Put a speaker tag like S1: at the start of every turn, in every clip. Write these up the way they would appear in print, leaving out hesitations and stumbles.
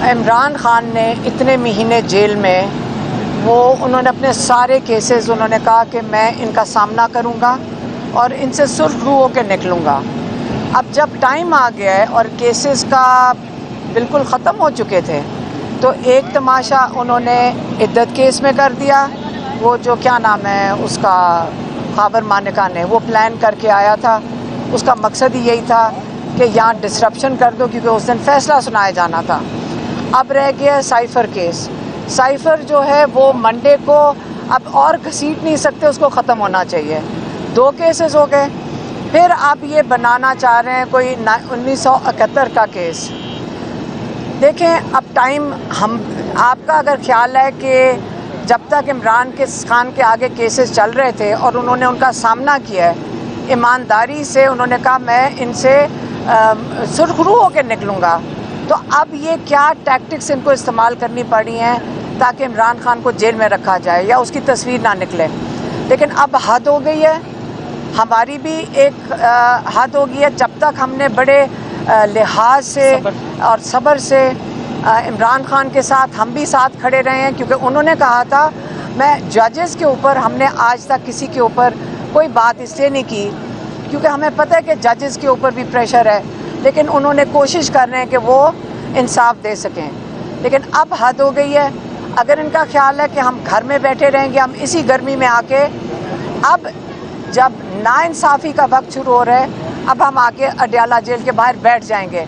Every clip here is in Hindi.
S1: इमरान खान ने इतने महीने जेल में उन्होंने अपने सारे केसेस उन्होंने कहा कि मैं इनका सामना करूंगा और इनसे सुरखरू होकर निकलूंगा। अब जब टाइम आ गया है और केसेस का बिल्कुल ख़त्म हो चुके थे तो एक तमाशा उन्होंने इद्दत केस में कर दिया। वो जो क्या नाम है उसका, खाबर मानिका ने वो प्लान करके आया था। उसका मकसद ही यही था कि यहाँ डिसरप्शन कर दो, क्योंकि उस दिन फ़ैसला सुनाया जाना था। अब रह गया साइफ़र केस। साइफ़र जो है वो मंडे को अब और घसीट नहीं सकते, उसको ख़त्म होना चाहिए। 2 केसेस हो गए, फिर अब ये बनाना चाह रहे हैं कोई 1971 का केस। देखें अब टाइम आपका अगर ख्याल है कि जब तक इमरान खान के आगे केसेस चल रहे थे और उन्होंने उनका सामना किया है ईमानदारी से, उन्होंने कहा मैं इनसे सुरखरू होकर निकलूँगा, तो अब ये क्या टैक्टिक्स इनको इस्तेमाल करनी पड़ी हैं ताकि इमरान खान को जेल में रखा जाए या उसकी तस्वीर ना निकले। लेकिन अब हद हो गई है, हमारी भी एक हद हो गई है। जब तक हमने बड़े लिहाज से और सब्र से इमरान खान के साथ हम भी साथ खड़े रहे हैं, क्योंकि उन्होंने कहा था मैं जजेस के ऊपर, हमने आज तक किसी के ऊपर कोई बात इसलिए नहीं की क्योंकि हमें पता है कि जजेस के ऊपर भी प्रेशर है, लेकिन उन्होंने कोशिश कर रहे हैं कि वो इंसाफ दे सकें। लेकिन अब हद हो गई है। अगर इनका ख्याल है कि हम घर में बैठे रहेंगे, हम इसी गर्मी में आके, अब जब नाइंसाफ़ी का वक्त शुरू हो रहा है, अब हम आके अडयाला जेल के बाहर बैठ जाएंगे।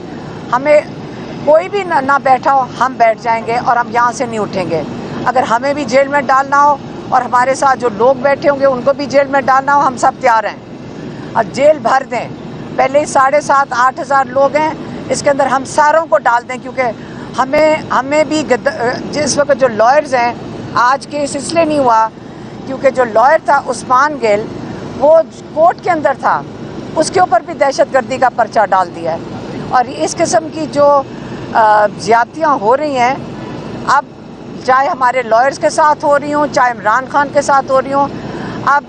S1: हमें कोई भी ना बैठा हो, हम बैठ जाएंगे और हम यहाँ से नहीं उठेंगे। अगर हमें भी जेल में डालना हो और हमारे साथ जो लोग बैठे होंगे उनको भी जेल में डालना हो, हम सब तैयार हैं और जेल भर दें। पहले ही 7,500-8 हज़ार लोग हैं, इसके अंदर हम सारों को डाल दें, क्योंकि हमें भी जिस वक्त जो लॉयर्स हैं, आज केस इसलिए नहीं हुआ क्योंकि जो लॉयर था उस्मान गिल वो कोर्ट के अंदर था, उसके ऊपर भी दहशतगर्दी का पर्चा डाल दिया है। और इस किस्म की जो ज़्यादतियाँ हो रही हैं, अब चाहे हमारे लॉयर्स के साथ हो रही हों, चाहे इमरान खान के साथ हो रही हों, अब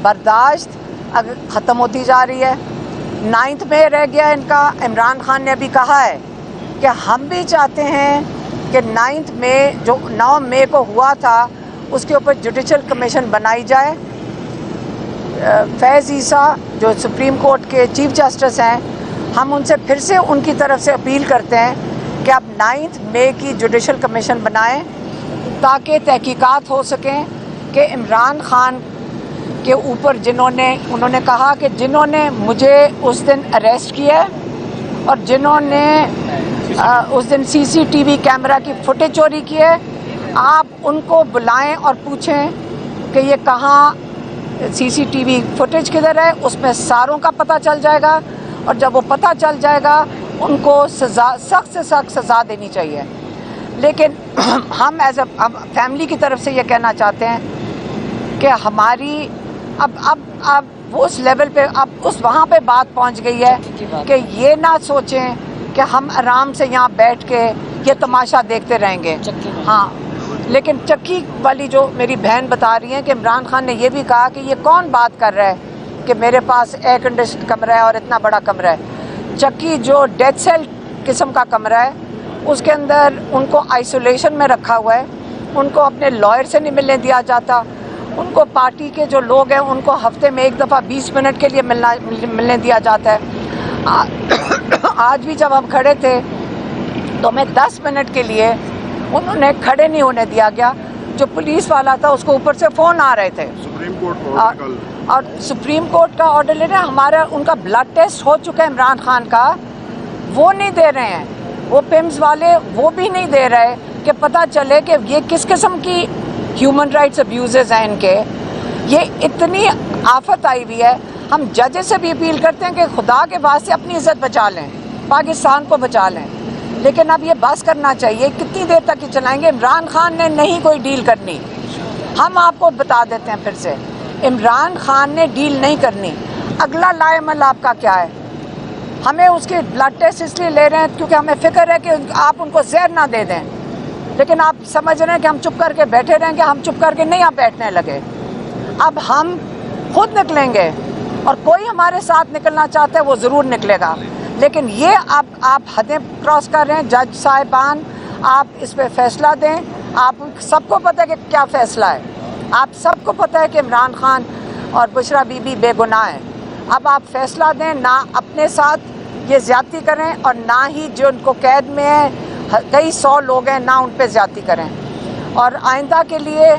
S1: बर्दाश्त अगर ख़त्म होती जा रही है। 9 में रह गया इनका। इमरान खान ने अभी कहा है कि हम भी चाहते हैं कि 9 मई को हुआ था उसके ऊपर जुडिशल कमीशन बनाई जाए। फैज़ ईसा जो सुप्रीम कोर्ट के चीफ जस्टिस हैं, हम उनसे फिर से उनकी तरफ से अपील करते हैं कि आप 9 मई की जुडिशल कमीशन बनाएं ताकि तहकीकात हो सकें कि इमरान खान के ऊपर उन्होंने कहा कि जिन्होंने मुझे उस दिन अरेस्ट किया और जिन्होंने उस दिन CCTV कैमरा की फुटेज चोरी की है, आप उनको बुलाएं और पूछें कि ये कहाँ CCTV फुटेज किधर है। उसमें सारों का पता चल जाएगा और जब वो पता चल जाएगा उनको सज़ा, सख्त से सख्त सज़ा देनी चाहिए। लेकिन हम एज अ फैमिली की तरफ से ये कहना चाहते हैं कि हमारी अब उस लेवल पे, अब उस वहाँ पे बात पहुँच गई है कि ये ना सोचें कि हम आराम से यहाँ बैठ के ये तमाशा देखते रहेंगे। हाँ, लेकिन चक्की वाली जो मेरी बहन बता रही है कि इमरान खान ने ये भी कहा कि ये कौन बात कर रहा है कि मेरे पास एयर कंडीशन कमरा है और इतना बड़ा कमरा है। चक्की जो डेथ सेल किस्म का कमरा है, उसके अंदर उनको आइसोलेशन में रखा हुआ है, उनको अपने लॉयर से नहीं मिलने दिया जाता, उनको पार्टी के जो लोग हैं उनको हफ्ते में 1 दफ़ा 20 मिनट के लिए मिलने दिया जाता है। आज भी जब हम खड़े थे तो हमें 10 मिनट के लिए उन्होंने खड़े नहीं होने दिया गया। जो पुलिस वाला था उसको ऊपर से फ़ोन आ रहे थे और सुप्रीम कोर्ट का ऑर्डर ले रहे हैं। हमारा उनका ब्लड टेस्ट हो चुका है इमरान खान का, वो नहीं दे रहे हैं। वो पिम्स वाले वो भी नहीं दे रहे कि पता चले कि ये किस किस्म की ह्यूमन राइट्स अब्यूज़ेस हैं इनके। ये इतनी आफत आई हुई है। हम जजेस से भी अपील करते हैं कि खुदा के वास्ते अपनी इज़्ज़त बचा लें, पाकिस्तान को बचा लें। लेकिन अब ये बस करना चाहिए। कितनी देर तक ये चलाएंगे? इमरान खान ने नहीं कोई डील करनी। हम आपको बता देते हैं फिर से, इमरान खान ने डील नहीं करनी। अगला लाएमल आपका क्या है? हमें उसके ब्लड टेस्ट इसलिए ले रहे हैं क्योंकि हमें फ़िक्र है कि आप उनको जहर ना दे दें। लेकिन आप समझ रहे हैं कि हम चुप करके बैठे रहेंगे। हम चुप करके नहीं आप बैठने लगे। अब हम खुद निकलेंगे और कोई हमारे साथ निकलना चाहता है वो ज़रूर निकलेगा। लेकिन ये आप हदें क्रॉस कर रहे हैं। जज साहिबान, आप इस पे फैसला दें। आप सबको पता है कि क्या फ़ैसला है, आप सबको पता है कि इमरान खान और बुशरा बीबी बेगुनाह हैं। अब आप फैसला दें, ना अपने साथ ये ज़्यादती करें और ना ही जो उनको कैद में है, कई 100 लोग हैं, ना उन पे ज़्यादती करें। और आइंदा के लिए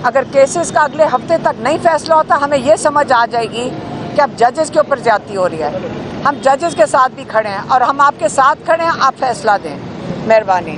S1: अगर केसेस का अगले हफ्ते तक नहीं फ़ैसला होता, हमें ये समझ आ जाएगी कि अब जजेस के ऊपर ज़्यादती हो रही है। हम जजेस के साथ भी खड़े हैं और हम आपके साथ खड़े हैं, आप फैसला दें, मेहरबानी।